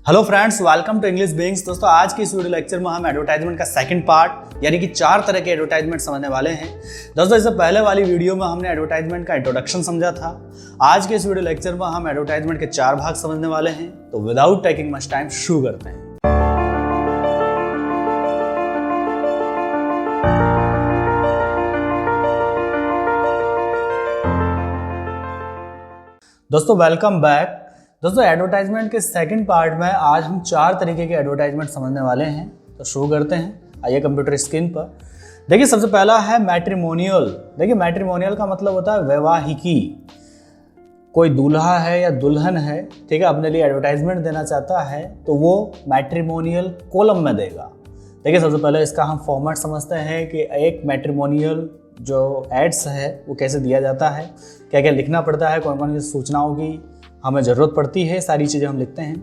Hello friends, welcome to English Beings. दोस्तों, आज की इस वीडियो लेक्चर में हम एडवर्टाइजमेंट का सेकंड पार्ट यानी कि 4 तरह के एडवर्टाइजमेंट समझने वाले हैं। दोस्तों, इससे पहले वाली वीडियो में हमने एडवर्टाइजमेंट का इंट्रोडक्शन समझा था। आज के इस वीडियो लेक्चर में हम एडवर्टाइजमेंट के 4 भाग समझने वाले हैं। तो विदाउट टेकिंग मच टाइम शुरू करते हैं। दोस्तों, वेलकम बैक। दोस्तों, एडवर्टाइजमेंट के सेकंड पार्ट में आज हम 4 तरीके के एडवर्टाइजमेंट समझने वाले हैं। तो शुरू करते हैं। आइए कंप्यूटर स्क्रीन पर। देखिए, सबसे पहला है मैट्रिमोनियल। देखिए, मैट्रिमोनियल का मतलब होता है वैवाहिकी। कोई दूल्हा है या दुल्हन है, ठीक है, अपने लिए एडवर्टाइजमेंट देना चाहता है तो वो मैट्रिमोनियल कॉलम में देगा। देखिए, सबसे पहले इसका हम फॉर्मेट समझते हैं कि एक मैट्रिमोनियल जो एड्स है वो कैसे दिया जाता है, क्या क्या लिखना पड़ता है, कौन कौन सी सूचनाओं की हमें ज़रूरत पड़ती है, सारी चीज़ें हम लिखते हैं।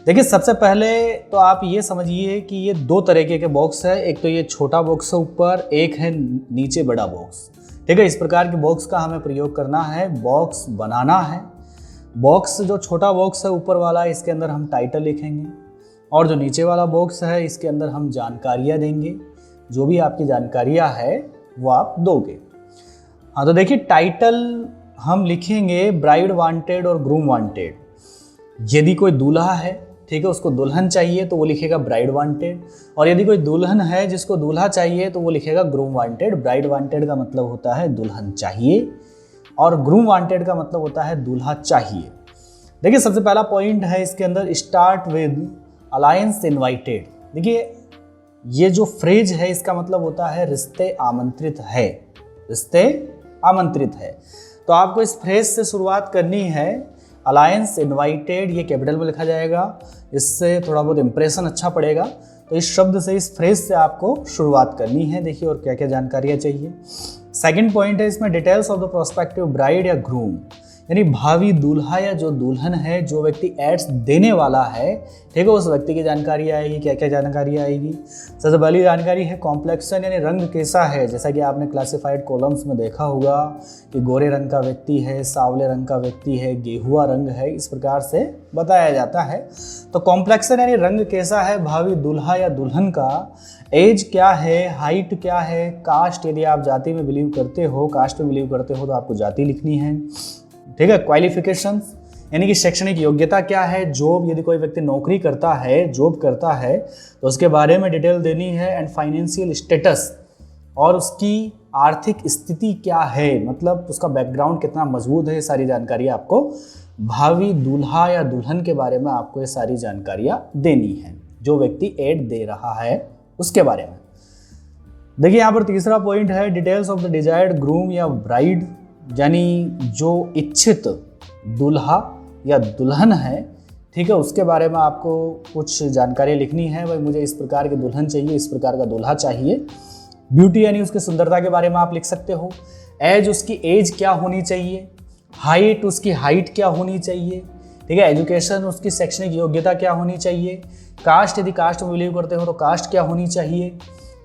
देखिए, सबसे पहले तो आप ये समझिए कि ये 2 तरीके के बॉक्स है। एक तो ये छोटा बॉक्स है ऊपर, एक है नीचे बड़ा बॉक्स, ठीक है। इस प्रकार के बॉक्स का हमें प्रयोग करना है, बॉक्स बनाना है। बॉक्स जो छोटा बॉक्स है ऊपर वाला, इसके अंदर हम टाइटल लिखेंगे, और जो नीचे वाला बॉक्स है इसके अंदर हम जानकारियाँ देंगे। जो भी आपकी जानकारियाँ है वो आप दोगे। हाँ, तो देखिए, टाइटल हम लिखेंगे ब्राइड वांटेड और ग्रूम वांटेड। यदि कोई दूल्हा है, ठीक है, उसको दुल्हन चाहिए तो वो लिखेगा ब्राइड वांटेड, और यदि कोई दुल्हन है जिसको दूल्हा चाहिए तो वो लिखेगा ग्रूम वांटेड। ब्राइड वांटेड का मतलब होता है दुल्हन चाहिए, और ग्रूम वांटेड का मतलब होता है दूल्हा चाहिए। देखिए, सबसे पहला पॉइंट है इसके अंदर, स्टार्ट विद अलायंस इनवाइटेड। देखिए, ये जो फ्रेज है इसका मतलब होता है रिश्ते आमंत्रित है, रिश्ते आमंत्रित है। तो आपको इस फ्रेज से शुरुआत करनी है। अलायंस इनवाइटेड, ये कैपिटल में लिखा जाएगा, इससे थोड़ा बहुत इंप्रेशन अच्छा पड़ेगा। तो इस शब्द से, इस फ्रेज से आपको शुरुआत करनी है। देखिए, और क्या क्या जानकारियाँ चाहिए। सेकंड पॉइंट है इसमें, details of the prospective bride या ग्रूम, यानी भावी दूल्हा या जो दुल्हन है, जो व्यक्ति एड्स देने वाला है, ठीक है, उस व्यक्ति की जानकारी आएगी। क्या क्या जानकारी आएगी? सबसे पहली जानकारी है कॉम्प्लेक्शन, यानी रंग कैसा है। जैसा कि आपने क्लासिफाइड कॉलम्स में देखा होगा कि गोरे रंग का व्यक्ति है, सांवले रंग का व्यक्ति है, गेहुआ रंग है, इस प्रकार से बताया जाता है। तो कॉम्प्लेक्शन यानी रंग कैसा है भावी दूल्हा या दुल्हन का। एज क्या है, हाइट क्या है, कास्ट, यदि आप जाति में बिलीव करते हो, कास्ट में बिलीव करते हो तो आपको जाति लिखनी है, ठीक है। क्वालिफिकेशंस यानी कि शैक्षणिक योग्यता क्या है। जॉब, यदि कोई व्यक्ति नौकरी करता है, जॉब करता है तो उसके बारे में डिटेल देनी है। एंड फाइनेंशियल स्टेटस, और उसकी आर्थिक स्थिति क्या है, मतलब उसका बैकग्राउंड कितना मजबूत है, ये सारी जानकारी आपको भावी दूल्हा या दुल्हन के बारे में आपको ये सारी जानकारियाँ देनी है, जो व्यक्ति एड दे रहा है उसके बारे में। देखिए, यहाँ पर तीसरा पॉइंट है details of the desired groom या ब्राइड, यानी जो इच्छित दूल्हा या दुल्हन है, ठीक है, उसके बारे में आपको कुछ जानकारी लिखनी है। भाई, मुझे इस प्रकार की दुल्हन चाहिए, इस प्रकार का दूल्हा चाहिए। ब्यूटी यानी उसकी सुंदरता के बारे में आप लिख सकते हो। एज, उसकी एज क्या होनी चाहिए। हाइट, उसकी हाइट क्या होनी चाहिए, ठीक है। एजुकेशन, उसकी शैक्षणिक योग्यता क्या होनी चाहिए। कास्ट, यदि कास्ट में बिलीव करते हो तो कास्ट क्या होनी चाहिए।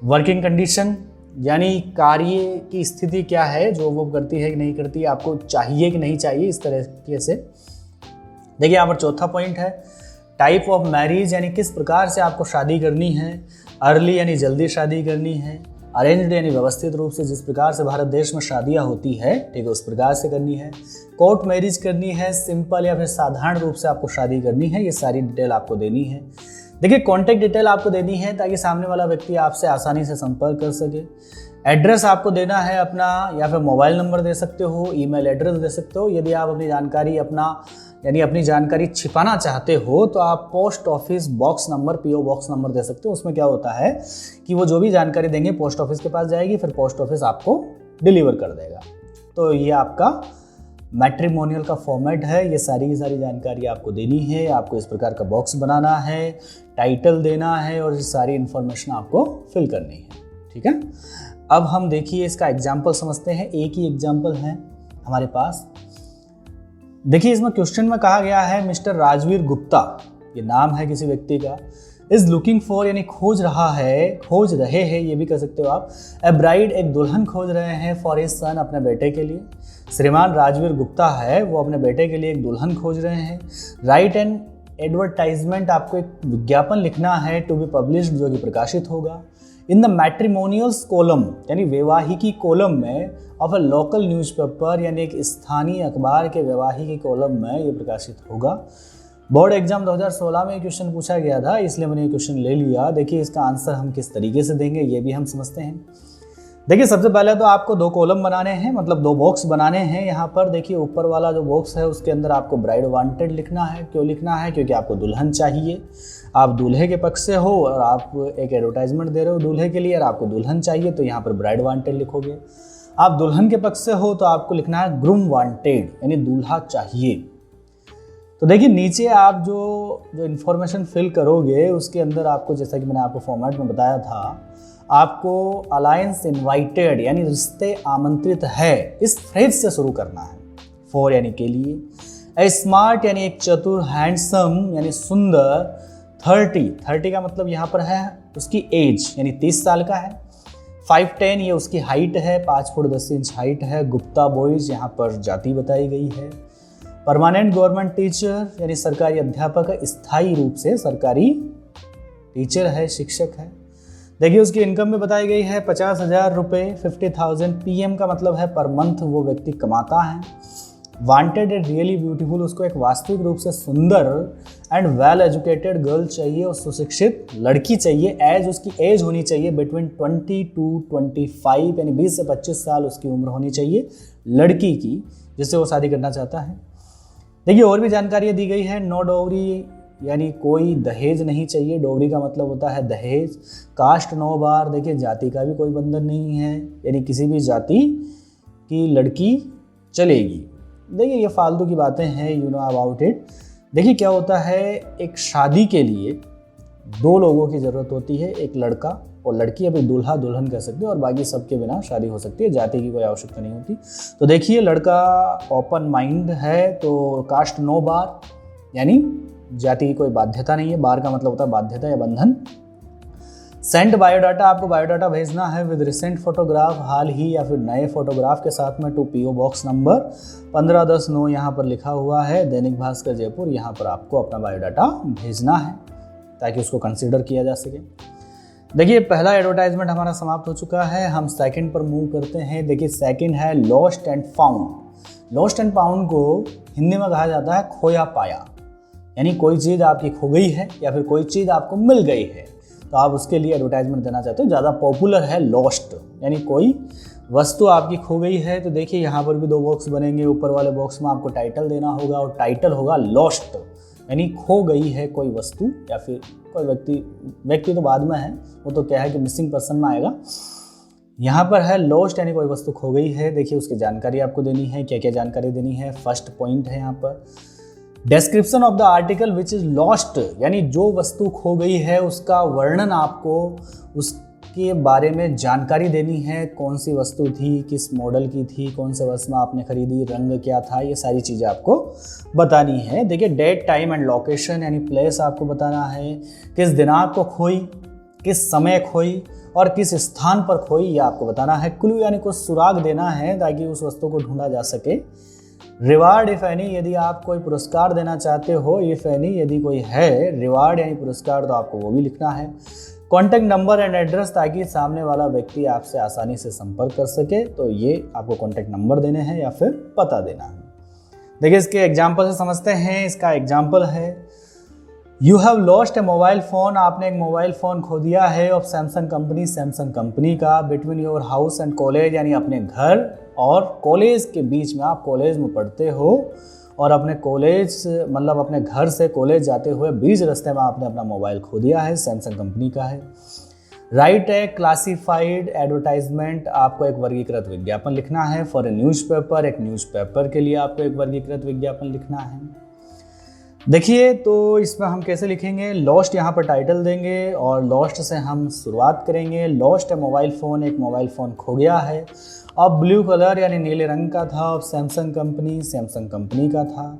वर्किंग कंडीशन, यानी कार्य की स्थिति क्या है, जो वो करती है कि नहीं करती, आपको चाहिए कि नहीं चाहिए, इस तरीके से। देखिए, यहाँ पर चौथा पॉइंट है टाइप ऑफ मैरिज, यानी किस प्रकार से आपको शादी करनी है। अर्ली यानी जल्दी शादी करनी है। अरेंज्ड यानी व्यवस्थित रूप से, जिस प्रकार से भारत देश में शादियाँ होती है, ठीक है, उस प्रकार से करनी है। कोर्ट मैरिज करनी है, सिंपल या फिर साधारण रूप से आपको शादी करनी है, ये सारी डिटेल आपको देनी है। देखिए, कॉन्टैक्ट डिटेल आपको देनी है ताकि सामने वाला व्यक्ति आपसे आसानी से संपर्क कर सके। एड्रेस आपको देना है अपना, या फिर मोबाइल नंबर दे सकते हो, ईमेल एड्रेस दे सकते हो। यदि आप अपनी जानकारी अपनी जानकारी छिपाना चाहते हो तो आप post office box number, PO box number दे सकते हो। उसमें क्या होता है कि वो जो भी जानकारी देंगे पोस्ट ऑफिस के पास जाएगी, फिर पोस्ट ऑफिस आपको डिलीवर कर देगा। तो ये आपका मैट्रिमोनियल का फॉर्मेट है। ये सारी की सारी जानकारी आपको देनी है। आपको इस प्रकार का बॉक्स बनाना है, टाइटल देना है, और ये सारी इन्फॉर्मेशन आपको फिल करनी है, ठीक है। अब हम देखिए इसका एग्जाम्पल समझते हैं। एक ही एग्जाम्पल है हमारे पास। देखिए, इसमें क्वेश्चन में कहा गया है मिस्टर राजवीर गुप्ता, ये नाम है किसी व्यक्ति का, इज लुकिंग फॉर, यानी खोज रहा है, खोज रहे हैं, ये भी कह सकते हो आप। ए ब्राइड, एक दुल्हन खोज रहे हैं, फॉर हिज सन, अपने बेटे के लिए। श्रीमान राजवीर गुप्ता है, वो अपने बेटे के लिए एक दुल्हन खोज रहे हैं। राइट एन एडवर्टाइजमेंट, आपको एक विज्ञापन लिखना है टू बी पब्लिश्ड, जो कि प्रकाशित होगा इन द मैट्रिमोनियल्स कॉलम, यानी वैवाहिकी कॉलम में ऑफ अ लोकल न्यूज़पेपर, यानी एक स्थानीय अखबार के वैवाहिकी कॉलम में ये प्रकाशित होगा। बोर्ड एग्जाम 2016 में क्वेश्चन पूछा गया था, इसलिए मैंने ये क्वेश्चन ले लिया। देखिए इसका आंसर हम किस तरीके से देंगे ये भी हम समझते हैं। देखिए सबसे पहले तो आपको 2 कॉलम बनाने हैं, मतलब 2 बॉक्स बनाने हैं। यहाँ पर देखिए ऊपर वाला जो बॉक्स है उसके अंदर आपको ब्राइड वांटेड लिखना है। क्यों लिखना है? क्योंकि आपको दुल्हन चाहिए, आप दूल्हे के पक्ष से हो और आप एक एडवर्टाइजमेंट दे रहे हो दूल्हे के लिए और आपको दुल्हन चाहिए, तो यहाँ पर ब्राइड वांटेड लिखोगे। आप दुल्हन के पक्ष से हो तो आपको लिखना है ग्रूम वांटेड, यानी दूल्हा चाहिए। तो देखिए नीचे आप जो इन्फॉर्मेशन फिल करोगे उसके अंदर आपको, जैसा कि मैंने आपको फॉर्मेट में बताया था, आपको अलायंस इनवाइटेड यानी रिश्ते आमंत्रित है इस फ्रेज से शुरू करना है। फॉर यानी के लिए, ए स्मार्ट यानी एक चतुर, हैंडसम यानी सुंदर, 30 का मतलब यहाँ पर है उसकी एज यानी 30 साल का है। 5'10" ये उसकी हाइट है, 5 फुट 10 इंच हाइट है। गुप्ता बॉयज यहाँ पर जाति बताई गई है। परमानेंट गवर्नमेंट टीचर यानी सरकारी अध्यापक है, स्थायी रूप से सरकारी टीचर है, शिक्षक है। देखिए उसकी इनकम में बताई गई है 50,000 रुपये, 50,000 PM का मतलब है पर मंथ वो व्यक्ति कमाता है। वांटेड एंड रियली ब्यूटीफुल, उसको एक वास्तविक रूप से सुंदर एंड वेल एजुकेटेड गर्ल चाहिए और सुशिक्षित लड़की चाहिए। एज उसकी एज होनी चाहिए बिटवीन 20 to 25 यानी 20 से 25 साल उसकी उम्र होनी चाहिए लड़की की, जिससे वो शादी करना चाहता है। देखिए और भी जानकारियाँ दी गई है। नो डोवरी यानी कोई दहेज नहीं चाहिए, डोवरी का मतलब होता है दहेज। कास्ट नो बार, देखिए जाति का भी कोई बंधन नहीं है, यानी किसी भी जाति की लड़की चलेगी। देखिए ये फालतू की बातें हैं, यू नो अबाउट इट। देखिए क्या होता है, एक शादी के लिए 2 लोगों की ज़रूरत होती है, एक लड़का और लड़की। अभी दूल्हा दुल्हन कह सकते हो और बाकी सबके बिना शादी हो सकती है, जाति की कोई आवश्यकता नहीं होती। तो देखिए लड़का ओपन माइंड है, तो कास्ट नो बार यानी जाति की कोई बाध्यता नहीं है। बार का मतलब होता है बाध्यता या बंधन। सेंड बायोडाटा, आपको बायोडाटा भेजना है विद रिसेंट फोटोग्राफ, हाल ही या फिर नए फोटोग्राफ के साथ में, टू PO बॉक्स नंबर 1510-9 यहाँ पर लिखा हुआ है, दैनिक भास्कर जयपुर। यहाँ पर आपको अपना बायोडाटा भेजना है ताकि उसको कंसीडर किया जा सके। देखिए पहला एडवर्टाइजमेंट हमारा समाप्त हो चुका है, हम सेकंड पर मूव करते हैं। देखिए सेकंड है lost and found. Lost and found को हिंदी में कहा जाता है खोया पाया, यानी कोई चीज़ आपकी खो गई है या फिर कोई चीज़ आपको मिल गई है तो आप उसके लिए एडवर्टाइजमेंट देना चाहते हो। ज़्यादा पॉपुलर है लॉस्ट, यानी कोई वस्तु आपकी खो गई है। तो देखिए यहाँ पर भी 2 बॉक्स बनेंगे, ऊपर वाले बॉक्स में आपको टाइटल देना होगा और टाइटल होगा लॉस्ट, यानी खो गई है कोई वस्तु या फिर कोई व्यक्ति तो बाद में है, वो तो क्या है कि मिसिंग पर्सन में आएगा। यहाँ पर है लॉस्ट यानी कोई वस्तु खो गई है। देखिए उसकी जानकारी आपको देनी है, क्या क्या जानकारी देनी है। फर्स्ट पॉइंट है यहाँ पर description of the article which is lost, यानी जो वस्तु खो गई है उसका वर्णन, आपको उसके बारे में जानकारी देनी है। कौन सी वस्तु थी, किस मॉडल की थी, कौन से वर्ष में आपने खरीदी, रंग क्या था, ये सारी चीज़ें आपको बतानी है। देखिए डेट, टाइम एंड लोकेशन यानी प्लेस आपको बताना है, किस दिनांक को खोई, किस समय खोई और किस स्थान पर खोई, ये आपको बताना है। क्लू यानी कुछ सुराग देना है ताकि उस वस्तु को ढूंढा जा सके। रिवार्ड इफ एनी, यदि आप कोई पुरस्कार देना चाहते हो, इफ एनी यदि कोई है, रिवार्ड यानी पुरस्कार, तो आपको वो भी लिखना है। कॉन्टैक्ट नंबर एंड एड्रेस, ताकि सामने वाला व्यक्ति आपसे आसानी से संपर्क कर सके, तो ये आपको कॉन्टैक्ट नंबर देने हैं या फिर पता देना है। देखिए इसके एग्जाम्पल से समझते हैं। इसका एग्जाम्पल है you have lost a mobile phone, आपने एक मोबाइल फ़ोन खो दिया है of Samsung company, Samsung company का, between your house and college, यानी अपने घर और कॉलेज के बीच में। आप कॉलेज में पढ़ते हो और अपने कॉलेज मतलब अपने घर से कॉलेज जाते हुए बीच रास्ते में आपने अपना मोबाइल खो दिया है, सैमसंग कंपनी का है। राइट है क्लासिफाइड एडवर्टाइजमेंट, आपको एक वर्गीकृत विज्ञापन लिखना है। फॉर ए न्यूज़पेपर, एक न्यूज़पेपर के लिए आपको एक वर्गीकृत विज्ञापन लिखना है। देखिए तो इसमें हम कैसे लिखेंगे, लॉस्ट यहाँ पर टाइटल देंगे और लॉस्ट से हम शुरुआत करेंगे। लॉस्ट है मोबाइल फ़ोन, एक मोबाइल फ़ोन खो गया है। अब ब्लू कलर यानी नीले रंग का था, अब सैमसंग कंपनी, सैमसंग कंपनी का था।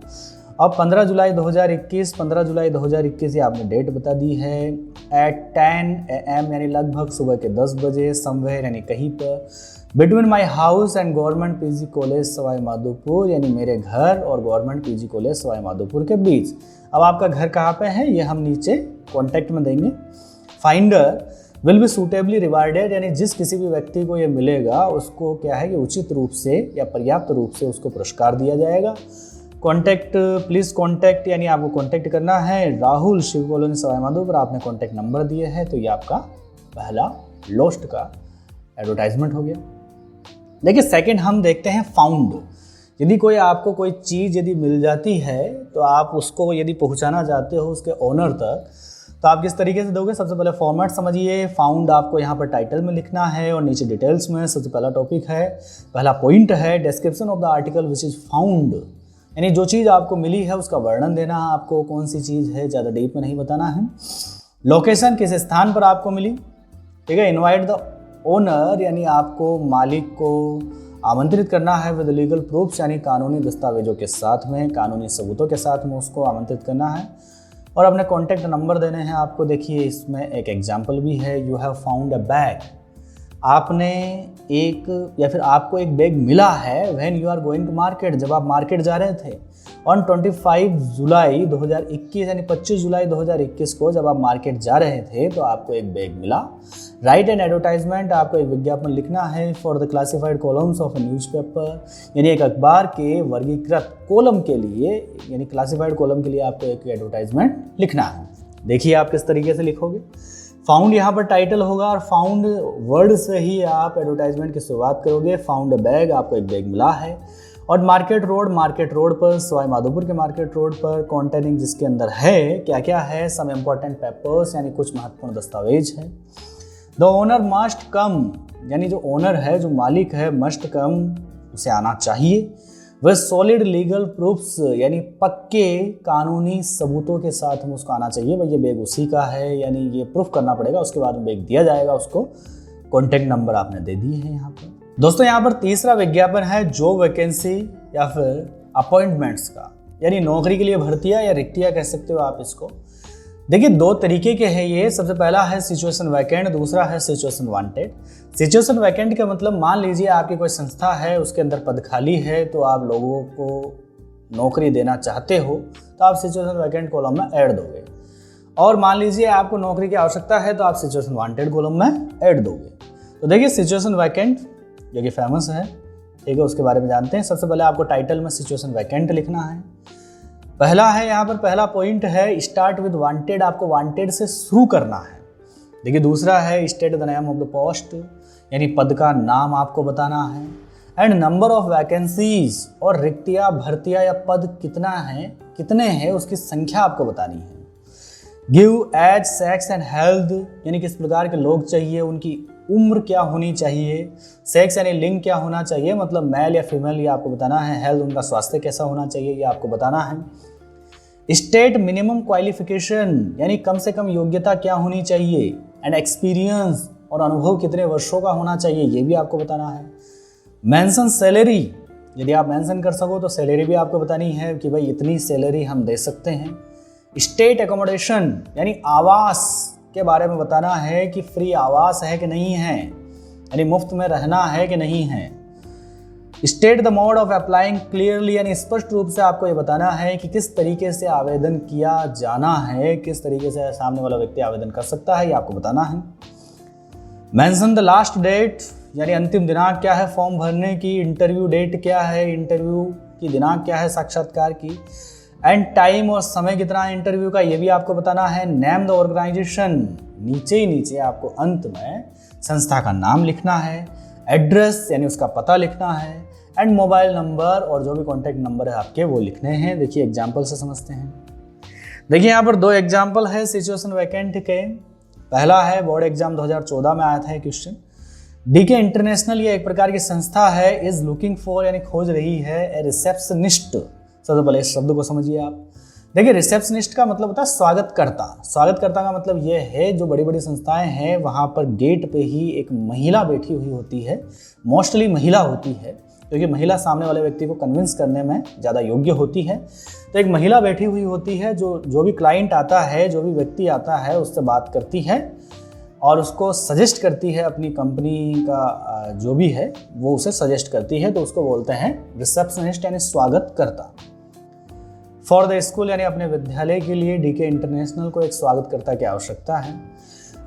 अब 15 जुलाई 2021, 15 जुलाई 2021 ये आपने डेट बता दी है। एट 10 AM यानी लगभग सुबह के 10 बजे, समवेयर यानी कहीं पर, between my house and government PG college Sawai Madhopur, यानी मेरे घर और government PG college Sawai Madhopur के बीच। अब आपका घर कहाँ पे है ये हम नीचे कॉन्टैक्ट में देंगे। Finder will be suitably rewarded, यानी जिस किसी भी व्यक्ति को ये मिलेगा उसको क्या है कि उचित रूप से या पर्याप्त रूप से उसको पुरस्कार दिया जाएगा। कॉन्टैक्ट, प्लीज़ कॉन्टैक्ट, यानी आपको कॉन्टैक्ट करना है राहुल, शिव कॉलोनी सवाई माधोपुर, आपने कॉन्टैक्ट नंबर दिए हैं, तो ये आपका पहला लोस्ट का एडवर्टाइजमेंट हो गया। देखिए सेकंड हम देखते हैं फाउंड। यदि कोई आपको कोई चीज़ यदि मिल जाती है तो आप उसको यदि पहुंचाना चाहते हो उसके ओनर तक, तो आप किस तरीके से दोगे? सबसे पहले फॉर्मेट समझिए। फाउंड आपको यहाँ पर टाइटल में लिखना है और नीचे डिटेल्स में सबसे पहला टॉपिक है, पहला पॉइंट है description of the article which is found, यानी जो चीज़ आपको मिली है उसका वर्णन देना है आपको, कौन सी चीज़ है, ज़्यादा डीप में नहीं बताना है। लोकेशन, किस स्थान पर आपको मिली, ठीक है। इनवाइट द ओनर, यानी आपको मालिक को आमंत्रित करना है विद लीगल प्रूफ्स, यानी कानूनी दस्तावेजों के साथ में, कानूनी सबूतों के साथ में उसको आमंत्रित करना है। और अपने कॉन्टैक्ट नंबर देने हैं आपको। देखिए इसमें एक एग्जांपल भी है, you have found a bag, आपने एक या फिर आपको एक बैग मिला है when you are going to market, जब आप मार्केट जा रहे थे। ऑन 25 जुलाई 2021, यानी 25 जुलाई 2021 को जब आप मार्केट जा रहे थे तो आपको एक बैग मिला। राइट एन एडवर्टाइजमेंट, आपको एक विज्ञापन लिखना है for the classified columns of A newspaper, यानी एक अखबार के वर्गीकृत कॉलम के लिए, यानी क्लासिफाइड कॉलम के लिए आपको एक एडवर्टाइजमेंट लिखना है। देखिए आप किस तरीके से लिखोगे। फाउंड यहाँ पर टाइटल होगा और फाउंड वर्ड से ही आप एडवर्टाइजमेंट की शुरुआत करोगे। फाउंड अ बैग, आपको एक बैग मिला है। और मार्केट रोड पर, सवाई माधोपुर के मार्केट रोड पर, कॉन्टेनिंग जिसके अंदर है क्या क्या है, सम इम्पॉर्टेंट पेपर्स, यानी कुछ महत्वपूर्ण दस्तावेज है। द ओनर मस्ट कम, यानी जो ओनर है, जो मालिक है, मस्ट कम, उसे आना चाहिए। वह सॉलिड लीगल प्रूफ्स, यानी पक्के कानूनी सबूतों के साथ में उसको आना चाहिए, भाई ये बैग उसी का है, यानी ये प्रूफ करना पड़ेगा, उसके बाद में बैग दिया जाएगा उसको। कॉन्टैक्ट नंबर आपने दे दिए हैं यहाँ पर। दोस्तों यहाँ पर तीसरा विज्ञापन है जॉब वैकेंसी या फिर अपॉइंटमेंट्स का, यानी नौकरी के लिए भर्तियाँ या रिक्तियाँ कह सकते हो आप इसको। देखिए दो तरीके के हैं ये। सबसे पहला है सिचुएशन वैकेंट, दूसरा है सिचुएशन वांटेड। सिचुएशन वैकेंट का मतलब मान लीजिए आपकी कोई संस्था है, उसके अंदर पद खाली है, तो आप लोगों को नौकरी देना चाहते हो तो आप सिचुएशन वैकेंट कॉलम में ऐड दोगे। और मान लीजिए आपको नौकरी की आवश्यकता है तो आप सिचुएशन वांटेड कॉलम में ऐड दोगे। तो देखिए सिचुएशन वैकेंट जो कि फेमस है, ठीक है, उसके बारे में जानते हैं। सबसे पहले आपको टाइटल में सिचुएशन वैकेंट लिखना है। पहला है यहाँ पर, पहला पॉइंट है स्टार्ट विद वांटेड, आपको वांटेड से शुरू करना है। देखिए दूसरा है state the name of the post, यानी पद का नाम आपको बताना है। एंड नंबर ऑफ वैकेंसीज, और रिक्तियाँ, भर्तियाँ या पद कितने हैं उसकी संख्या आपको बतानी है। Give age, sex and health, यानी किस प्रकार के लोग चाहिए, उनकी उम्र क्या होनी चाहिए। सेक्स यानी लिंग क्या होना चाहिए, मतलब मेल या फीमेल, ये आपको बताना है। हेल्थ, उनका स्वास्थ्य कैसा होना चाहिए, ये आपको बताना है। स्टेट मिनिमम क्वालिफिकेशन, यानी कम से कम योग्यता क्या होनी चाहिए। एंड एक्सपीरियंस, और अनुभव कितने वर्षों का होना चाहिए, ये भी आपको बताना है। मेंशन सैलरी, यदि आप मेंशन कर सको तो सैलरी भी आपको बतानी है कि भाई इतनी सैलरी हम दे सकते हैं। स्टेट एकोमोडेशन, यानी आवास के बारे में बताना है कि फ्री आवास है कि नहीं है, यानी मुफ्त में रहना है कि नहीं है। State the mode of applying clearly, यानी स्पष्ट रूप से आपको ये बताना है कि किस तरीके से आवेदन किया जाना है, किस तरीके से सामने वाला व्यक्ति आवेदन कर सकता है, ये आपको बताना है। मेंशन द लास्ट डेट, यानी अंतिम दिनांक क्या है फॉर्म भरने की। इंटरव्यू डेट क्या है, इंटरव्यू की दिनांक क्या है साक्षात्कार की। एंड टाइम, और समय कितना है इंटरव्यू का, ये भी आपको बताना है। नेम द ऑर्गेनाइजेशन, नीचे ही नीचे आपको अंत में संस्था का नाम लिखना है। एड्रेस, यानी उसका पता लिखना है। एंड मोबाइल नंबर, और जो भी कॉन्टैक्ट नंबर है आपके वो लिखने हैं। देखिए एग्जाम्पल से समझते हैं। देखिए यहाँ पर दो एग्जाम्पल है सिचुएशन वैकेंट के। पहला है बोर्ड एग्जाम 2014 में आया था क्वेश्चन। डीके इंटरनेशनल, ये एक प्रकार की संस्था है, इज लुकिंग फॉर, यानी खोज रही है, ए रिसेप्शनिस्ट। सबसे पहले इस शब्द को समझिए आप। देखिए रिसेप्शनिस्ट का मतलब होता है स्वागतकर्ता। स्वागतकर्ता का मतलब ये है, जो बड़ी बड़ी संस्थाएं हैं वहाँ पर गेट पे ही एक महिला बैठी हुई होती है, मोस्टली महिला होती है, क्योंकि महिला सामने वाले व्यक्ति को कन्विंस करने में ज़्यादा योग्य होती है। तो एक महिला बैठी हुई होती है, जो भी क्लाइंट आता है, जो भी व्यक्ति आता है, उससे बात करती है और उसको सजेस्ट करती है, अपनी कंपनी का जो भी है वो उसे सजेस्ट करती है, तो उसको बोलते हैं रिसेप्शनिस्ट, यानी स्वागतकर्ता। फॉर द स्कूल यानी अपने विद्यालय के लिए डीके इंटरनेशनल को एक स्वागतकर्ता की आवश्यकता है।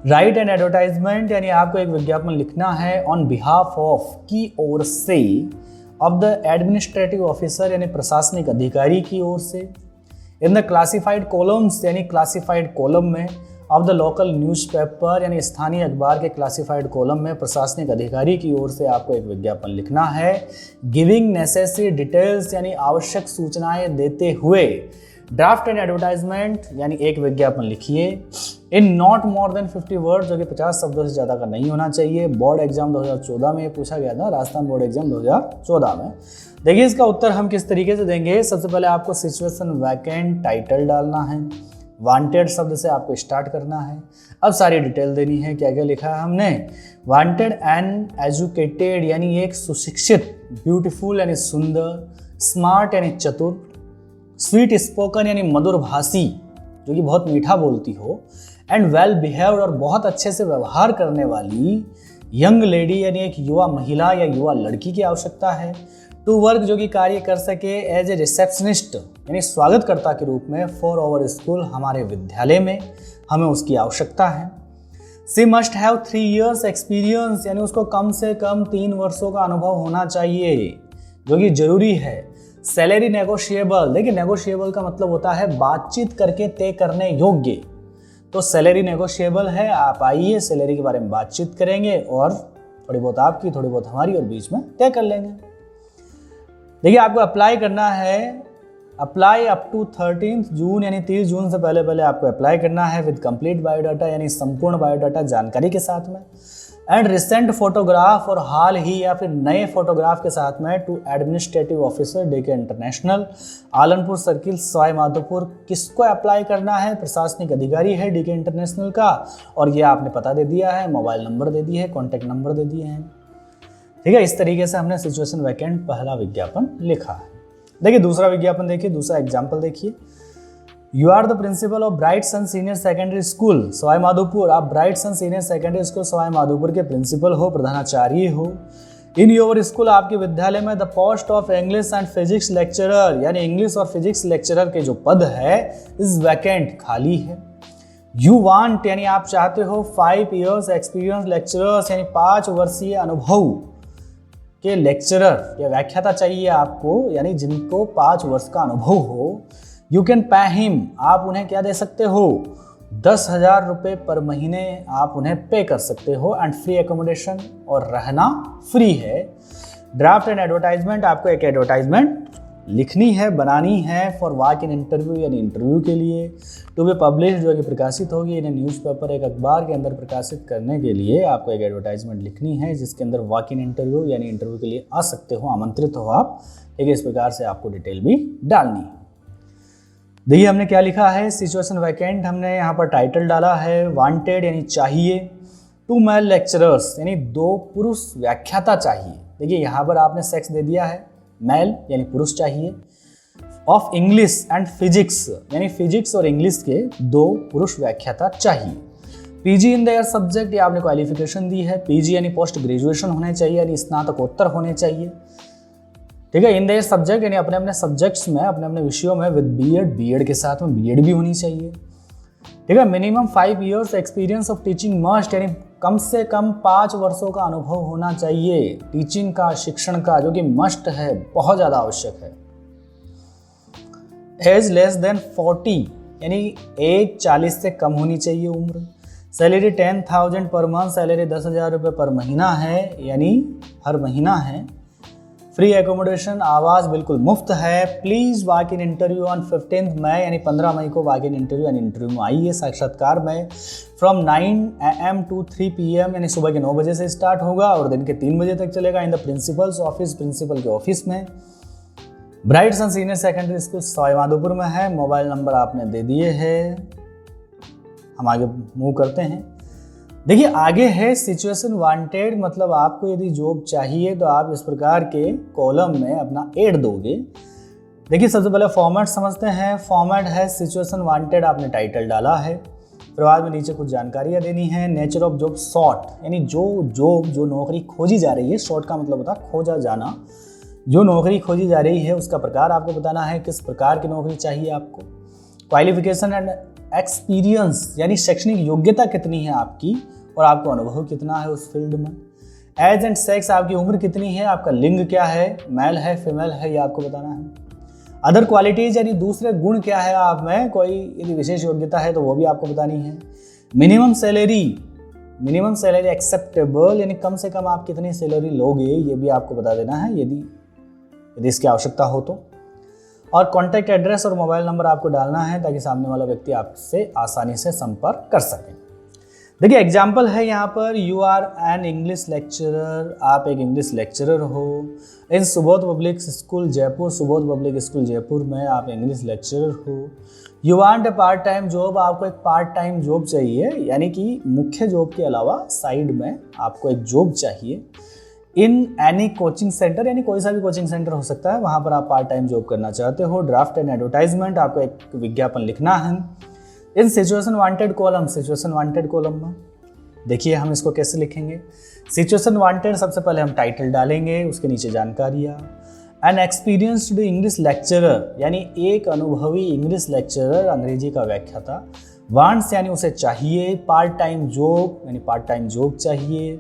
राइट एन एडवर्टाइजमेंट यानी आपको एक विज्ञापन लिखना है ऑन बिहाफ ऑफ की ओर से, ऑफ द एडमिनिस्ट्रेटिव ऑफिसर यानी प्रशासनिक अधिकारी की ओर से, इन द क्लासिफाइड कॉलम्स यानी क्लासिफाइड कॉलम में, ऑफ द लोकल न्यूज़पेपर यानी स्थानीय अखबार के क्लासिफाइड कॉलम में प्रशासनिक अधिकारी की ओर से आपको एक विज्ञापन लिखना है। गिविंग नेसेसरी डिटेल्स यानी आवश्यक सूचनाएं देते हुए ड्राफ्ट एंड एडवर्टाइजमेंट यानी एक विज्ञापन लिखिए in not more than 50 word, जो कि 50 शब्दों से ज़्यादा का नहीं होना चाहिए। बोर्ड एग्जाम 2014 में पूछा गया था, राजस्थान बोर्ड एग्जाम 2014 में। देखिए इसका उत्तर हम किस तरीके से देंगे। सबसे पहले आपको सिचुएशन वैकेंट टाइटल डालना है, वांटेड शब्द से आपको स्टार्ट करना है। अब सारी डिटेल देनी है, क्या क्या लिखा है हमने। वांटेड एंड एजुकेटेड यानी एक सुशिक्षित, ब्यूटीफुल यानी सुंदर, स्मार्ट यानी चतुर, स्वीट स्पोकन यानी मधुर भाषी जो कि बहुत मीठा बोलती हो, एंड वेल बिहेव्ड और बहुत अच्छे से व्यवहार करने वाली यंग लेडी यानी एक युवा महिला या युवा लड़की की आवश्यकता है। टू वर्क जो कि कार्य कर सके एज ए रिसेप्शनिस्ट यानी स्वागतकर्ता के रूप में फॉर आवर स्कूल हमारे विद्यालय में, हमें उसकी आवश्यकता है। सी मस्ट हैव 3 years एक्सपीरियंस यानी उसको कम से कम 3 वर्षों का अनुभव होना चाहिए जो कि जरूरी है। सैलरी नेगोशिएबल, देखिए नेगोशिएबल का मतलब होता है बातचीत करके तय करने योग्य, तो सैलरी नेगोशिएबल है। आप आइए, सैलरी के बारे में बातचीत करेंगे और थोड़ी बहुत आपकी थोड़ी बहुत हमारी और बीच में तय कर लेंगे। देखिए आपको अप्लाई करना है, अप्लाई अप टू 13 जून यानी 30 जून से पहले पहले आपको अप्लाई करना है विद कंप्लीट बायोडाटा यानी संपूर्ण बायोडाटा जानकारी के साथ में, एंड रिसेंट फोटोग्राफ और हाल ही या फिर नए फोटोग्राफ के साथ में to administrative officer DK international, Alanpur circle, Sawai Madhopur. किसको अप्लाई करना है? प्रशासनिक अधिकारी है डीके इंटरनेशनल का, और ये आपने पता दे दिया है, मोबाइल नंबर दे दिए है, कॉन्टैक्ट नंबर दे दिए हैं। ठीक है, इस तरीके से हमने सिचुएशन वैकेंट पहला विज्ञापन लिखा है। देखिए दूसरा विज्ञापन देखिए, दूसरा एग्जाम्पल देखिए। You are the principal of Bright Sun senior secondary school Sawai Madhopur. आप Bright Sun senior secondary school Sawai Madhopur के प्रिंसिपल हो, प्रधानाचार्य हो। इन योर स्कूल आपके विद्यालय में the post of English and physics lecturer यानी इंग्लिश और फिजिक्स लेक्चरर के जो पद है इस वैकेंट खाली है। यू वांट यानी आप चाहते हो 5 years एक्सपीरियंस लेक्चरर्स यानी 5 वर्षीय अनुभव के लेक्चरर या व्याख्याता चाहिए आपको, यानी जिनको 5 वर्ष का अनुभव हो। यू कैन पे हिम, आप उन्हें क्या दे सकते हो? 10,000 रुपये पर महीने आप उन्हें पे कर सकते हो, एंड फ्री एकोमोडेशन और रहना फ्री है। ड्राफ्ट एंड एडवर्टाइजमेंट, आपको एक एडवर्टाइजमेंट लिखनी है, बनानी है फॉर वॉक इन इंटरव्यू यानी इंटरव्यू के लिए, टू बी पब्लिश जो कि प्रकाशित होगी इन न्यूज़पेपर एक अखबार के अंदर प्रकाशित करने के लिए आपको एक एडवर्टाइजमेंट लिखनी है जिसके अंदर वॉक इन इंटरव्यू यानी इंटरव्यू के लिए आ सकते हो, आमंत्रित हो आप। ठीक है, इस प्रकार से आपको डिटेल भी डालनी है। देखिए हमने क्या लिखा है, सिचुएशन वैकेंट हमने यहाँ पर टाइटल डाला है वांटेड यानी चाहिए, 2 male लेक्चरर्स यानी 2 पुरुष व्याख्याता चाहिए। देखिए यहाँ पर आपने सेक्स दे दिया है, मेल यानी पुरुष चाहिए, ऑफ इंग्लिश एंड फिजिक्स यानी फिजिक्स और इंग्लिश के 2 पुरुष व्याख्याता चाहिए। पीजी इन देयर सब्जेक्ट, ये आपने क्वालिफिकेशन दी है, पीजी यानी पोस्ट ग्रेजुएशन होने चाहिए यानी स्नातकोत्तर होने चाहिए। ठीक है, इन देयर सब्जेक्ट यानी अपने अपने सब्जेक्ट्स में अपने अपने विषयों में विद बीएड के साथ में बीएड भी होनी चाहिए। ठीक है, minimum 5 years experience of teaching must यानी कम से कम 5 वर्षों का अनुभव होना चाहिए टीचिंग का, शिक्षण का, जो कि मस्ट है, बहुत ज़्यादा आवश्यक है। एज लेस देन 40 यानी एज 40 से कम होनी चाहिए उम्र। सैलरी 10,000 पर मंथ, सैलरी 10,000 रुपये पर महीना है यानी हर महीना है। फ्री एकोमोडेशन, आवास बिल्कुल मुफ्त है। Please walk in interview on 15 मई यानी 15 मई को वॉक इन इंटरव्यू यानी इंटरव्यू में आइए, साक्षात्कार में। फ्रॉम 9 AM to 3 PM यानी सुबह के 9 बजे से स्टार्ट होगा और दिन के 3 बजे तक चलेगा in the principal's office, principal के ऑफिस में। Bright Sun senior secondary school Sawai Madhopur में है। मोबाइल नंबर आपने दे दिए हैं, हम आगे मूव करते हैं। देखिए आगे है सिचुएशन वांटेड, मतलब आपको यदि जॉब चाहिए तो आप इस प्रकार के कॉलम में अपना एड दोगे। देखिए सबसे पहले फॉर्मेट समझते हैं। फॉर्मेट है सिचुएशन वांटेड, आपने टाइटल डाला है, फिर बाद में नीचे कुछ जानकारियाँ देनी है। नेचर ऑफ जॉब शॉर्ट यानी जो नौकरी खोजी जा रही है, शॉर्ट का मतलब होता है खोजा जाना, जो नौकरी खोजी जा रही है उसका प्रकार आपको बताना है, किस प्रकार की नौकरी चाहिए आपको। क्वालिफिकेशन एंड एक्सपीरियंस यानी शैक्षणिक योग्यता कितनी है आपकी और आपको अनुभव कितना है उस फील्ड में। एज एंड सेक्स आपकी उम्र कितनी है, आपका लिंग क्या है, मेल है फीमेल है, ये आपको बताना है। अदर क्वालिटीज यानी दूसरे गुण क्या है आप में, कोई यदि विशेष योग्यता है तो वो भी आपको बतानी है। मिनिमम सैलरी एक्सेप्टेबल यानी कम से कम आप कितनी सैलरी लोगे ये भी आपको बता देना है यदि इसकी आवश्यकता हो तो। और कॉन्टैक्ट एड्रेस और मोबाइल नंबर आपको डालना है ताकि सामने वाला व्यक्ति आपसे आसानी से संपर्क कर सके। देखिए एग्जाम्पल है यहाँ पर, you are an English lecturer, आप एक इंग्लिश लेक्चरर हो in Subodh public school Jaipur, Subodh public school Jaipur में आप इंग्लिश लेक्चरर हो। You want a part time job, आपको एक पार्ट टाइम जॉब चाहिए यानी कि मुख्य जॉब के अलावा साइड में आपको एक जॉब चाहिए। इन एनी कोचिंग सेंटर यानी कोई सा भी कोचिंग सेंटर हो सकता है, वहाँ पर आप पार्ट टाइम जॉब करना चाहते हो। ड्राफ्ट एंड एडवर्टाइजमेंट, आपको एक विज्ञापन लिखना है। इन सिचुएशन वांटेड कॉलम में देखिए हम इसको कैसे लिखेंगे। सिचुएशन वांटेड सबसे पहले हम टाइटल डालेंगे, उसके नीचे जानकारियाँ। एन एक्सपीरियंस्ड इंग्लिश लेक्चरर यानी एक अनुभवी इंग्लिश लेक्चरर, अंग्रेजी का व्याख्याता। वांट्स यानी उसे चाहिए। पार्ट टाइम जॉब यानी पार्ट टाइम जॉब चाहिए।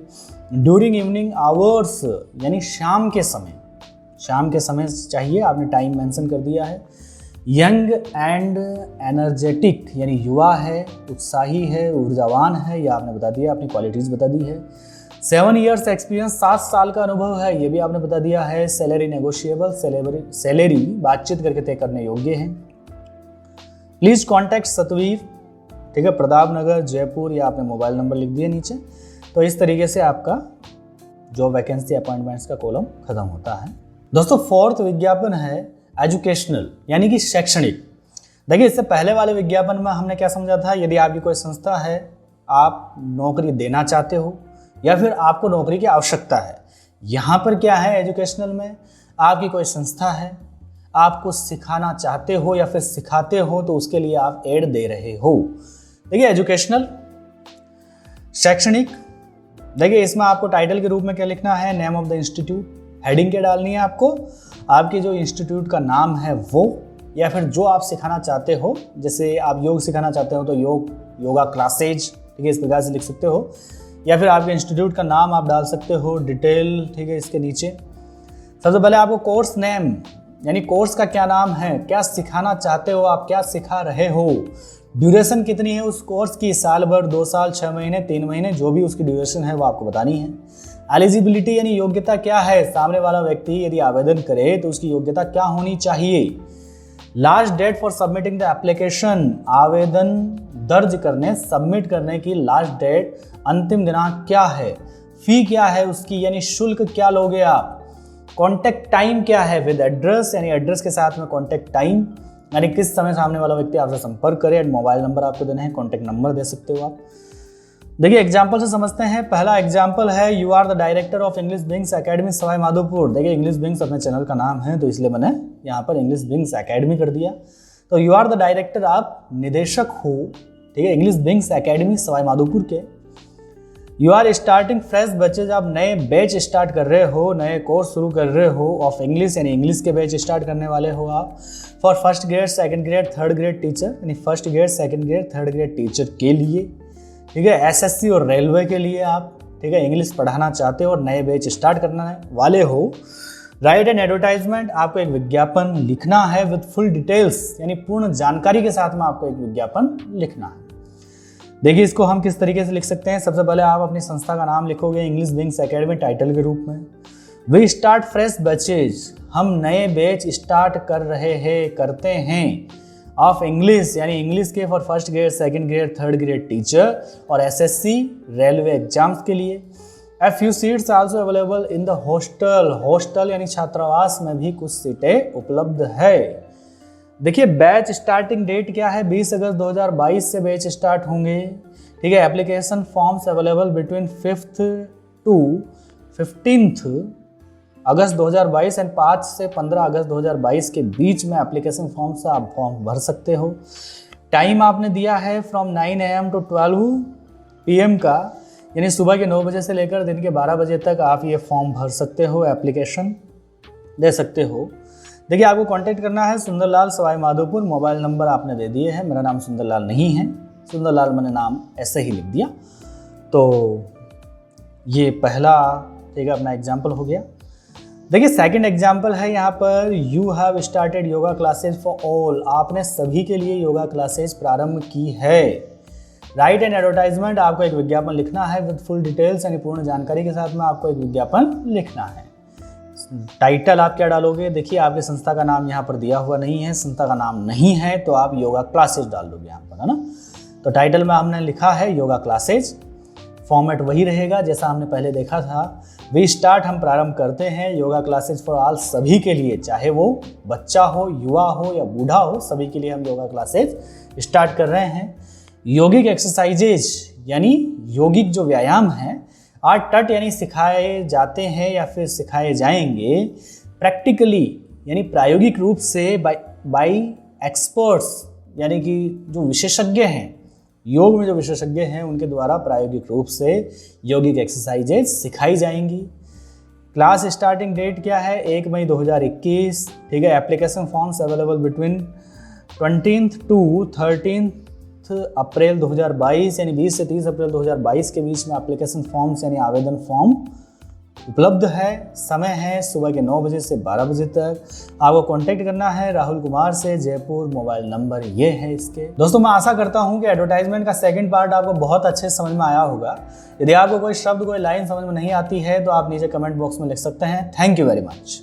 ड्यूरिंग इवनिंग आवर्स यानी शाम के समय चाहिए, आपने टाइम मेंशन कर दिया है। यंग एंड एनर्जेटिक यानी युवा है, उत्साही है, ऊर्जावान है, यह आपने बता दिया, अपनी क्वालिटीज़ बता दी है। 7 ईयर्स एक्सपीरियंस, 7 साल का अनुभव है, ये भी आपने बता दिया है। सैलरी नेगोशिएबल, सैलरी बातचीत करके तय करने योग्य है। प्लीज कॉन्टैक्ट सतवीर, ठीक है, प्रताप नगर जयपुर, या आपने मोबाइल नंबर लिख दिया नीचे। तो इस तरीके से आपका जो वैकेंसी अपॉइंटमेंट्स का कॉलम खत्म होता है। दोस्तों 4th विज्ञापन है एजुकेशनल यानी कि शैक्षणिक। देखिए इससे पहले वाले विज्ञापन में हमने क्या समझा था, यदि आपकी कोई संस्था है, आप नौकरी देना चाहते हो या फिर आपको नौकरी की आवश्यकता है। यहाँ पर क्या है एजुकेशनल में, आपकी कोई संस्था है, आपको सिखाना चाहते हो या फिर सिखाते हो तो उसके लिए आप एड दे रहे हो। देखिए एजुकेशनल शैक्षणिक, देखिए इसमें आपको टाइटल के रूप में क्या लिखना है, name of the institute, heading क्या डालनी है आपको, आपकी जो इंस्टीट्यूट का नाम है वो, या फिर जो आप सिखाना चाहते हो, जैसे आप योग सिखाना चाहते हो तो योगा क्लासेज, ठीक है, इस प्रकार से लिख सकते हो, या फिर आपके इंस्टीट्यूट का नाम आप डाल सकते हो, डिटेल, ठीक है, इसके नीचे। सबसे पहले आपको कोर्स नेम यानी कोर्स का क्या नाम है, क्या सिखाना चाहते हो आप, क्या सिखा रहे हो, ड्यूरेशन कितनी है उस कोर्स की, साल भर, 2 साल, 6 महीने, 3 महीने, जो भी उसकी ड्यूरेशन है वो आपको बतानी है। एलिजिबिलिटी यानी योग्यता क्या है, सामने वाला व्यक्ति यदि आवेदन करे तो उसकी योग्यता क्या होनी चाहिए। Last date for submitting the application, आवेदन दर्ज करने, सबमिट करने की लास्ट डेट, अंतिम दिनांक क्या है। फी क्या है उसकी यानी शुल्क क्या लोगे आप। कॉन्टैक्ट टाइम क्या है, विद एड्रेस यानी एड्रेस के साथ में कॉन्टैक्ट टाइम यानी किस समय सामने वाला व्यक्ति आपसे संपर्क करे। मोबाइल नंबर आपको देना है, कॉन्टैक्ट नंबर दे सकते हो आप। देखिए एग्जाम्पल से समझते हैं। पहला एग्जाम्पल है, you are the director of English बिंग्स academy Sawai Madhopur. देखिए इंग्लिश बिंग्स अपने चैनल का नाम है तो इसलिए मैंने यहाँ पर इंग्लिश बिंग्स एकेडमी कर दिया। तो यू आर द डायरेक्टर, आप निदेशक हो, ठीक है, इंग्लिश बिंग्स एकेडमी सवाई माधोपुर के। You are starting fresh batches, आप नए बैच स्टार्ट कर रहे हो, नए कोर्स शुरू कर रहे हो ऑफ इंग्लिश यानी इंग्लिश के बैच स्टार्ट करने वाले हो आप। For first grade, second grade, third grade teacher यानी first grade, second grade, third grade teacher के लिए, ठीक है, एसएससी और रेलवे के लिए आप, ठीक है, इंग्लिश पढ़ाना चाहते हो और नए बैच स्टार्ट करने वाले हो। राइट एन एडवर्टाइजमेंट, आपको एक विज्ञापन लिखना है विद फुल डिटेल्स यानी पूर्ण जानकारी के साथ में आपको एक विज्ञापन लिखना है। देखिए इसको हम किस तरीके से लिख सकते हैं। सबसे पहले आप अपनी संस्था का नाम लिखोगे इंग्लिश बिंग्स एकेडमी टाइटल के रूप में। वी स्टार्ट फ्रेश बैचेज, हम नए बैच स्टार्ट कर रहे हैं, करते हैं, ऑफ इंग्लिश यानी इंग्लिश के for first grade, second grade, third grade teacher और एसएससी रेलवे एग्जाम्स के लिए। A few seats also available in the hostel, hostel यानी छात्रावास में भी कुछ सीटें उपलब्ध है। देखिए बैच स्टार्टिंग डेट क्या है, 20 अगस्त 2022 से बैच स्टार्ट होंगे, ठीक है। Application forms available between 5th to 15th August 2022 and 5 से 15 अगस्त 2022 के बीच में एप्लीकेशन फॉर्म से आप फॉर्म भर सकते हो। टाइम आपने दिया है फ्रॉम 9 AM to 12 PM का, यानी सुबह के 9 बजे से लेकर दिन के 12 बजे तक आप ये फॉर्म भर सकते हो एप्लीकेशन। दे सकते हो। देखिए आपको कांटेक्ट करना है सुंदरलाल सवाई माधोपुर, मोबाइल नंबर आपने दे दिए हैं। मेरा नाम सुंदरलाल नहीं है, सुंदरलाल मैंने नाम ऐसे ही लिख दिया। तो ये पहला ठीक है अपना एग्जाम्पल हो गया। देखिए सेकंड एग्जाम्पल है यहाँ पर, you have started yoga classes for all. आपने सभी के लिए योगा क्लासेज प्रारंभ की है। राइट एन एडवर्टाइजमेंट, आपको एक विज्ञापन लिखना है विद फुल डिटेल्स, यानी पूर्ण जानकारी के साथ में आपको एक विज्ञापन लिखना है। टाइटल आप क्या डालोगे, देखिए आपकी संस्था का नाम यहाँ पर दिया हुआ नहीं है, संस्था का नाम नहीं है तो आप योगा क्लासेज डाल दोगे यहाँ पर, है ना। तो टाइटल में हमने लिखा है योगा क्लासेज, फॉर्मेट वही रहेगा जैसा हमने पहले देखा था। वी स्टार्ट, हम प्रारंभ करते हैं, योगा क्लासेज फॉर ऑल, सभी के लिए, चाहे वो बच्चा हो, युवा हो या बूढ़ा हो, सभी के लिए हम योगा क्लासेज स्टार्ट कर रहे हैं। योगिक एक्सरसाइजेज यानी योगिक जो व्यायाम हैं, आर टट यानी सिखाए जाते हैं या फिर सिखाए जाएंगे, प्रैक्टिकली यानी प्रायोगिक रूप से, बाय एक्सपर्ट्स यानी कि जो विशेषज्ञ हैं, योग में जो विशेषज्ञ हैं उनके द्वारा प्रायोगिक रूप से योगिक एक्सरसाइजेज सिखाई जाएंगी। क्लास स्टार्टिंग डेट क्या है, 1 मई 2021, ठीक है। Application forms available between 20 to 13 अप्रैल 2022, यानी 20 से 30 अप्रैल 2022 के बीच में एप्लीकेशन फॉर्म्स यानी आवेदन फॉर्म उपलब्ध है। समय है सुबह के 9 बजे से 12 बजे तक। आपको कांटेक्ट करना है राहुल कुमार से, जयपुर, मोबाइल नंबर ये है इसके। दोस्तों मैं आशा करता हूं कि एडवर्टाइजमेंट का सेकंड पार्ट आपको बहुत अच्छे समझ में आया होगा। यदि आपको कोई शब्द, कोई लाइन समझ में नहीं आती है तो आप नीचे कमेंट बॉक्स में लिख सकते हैं। Thank you very much.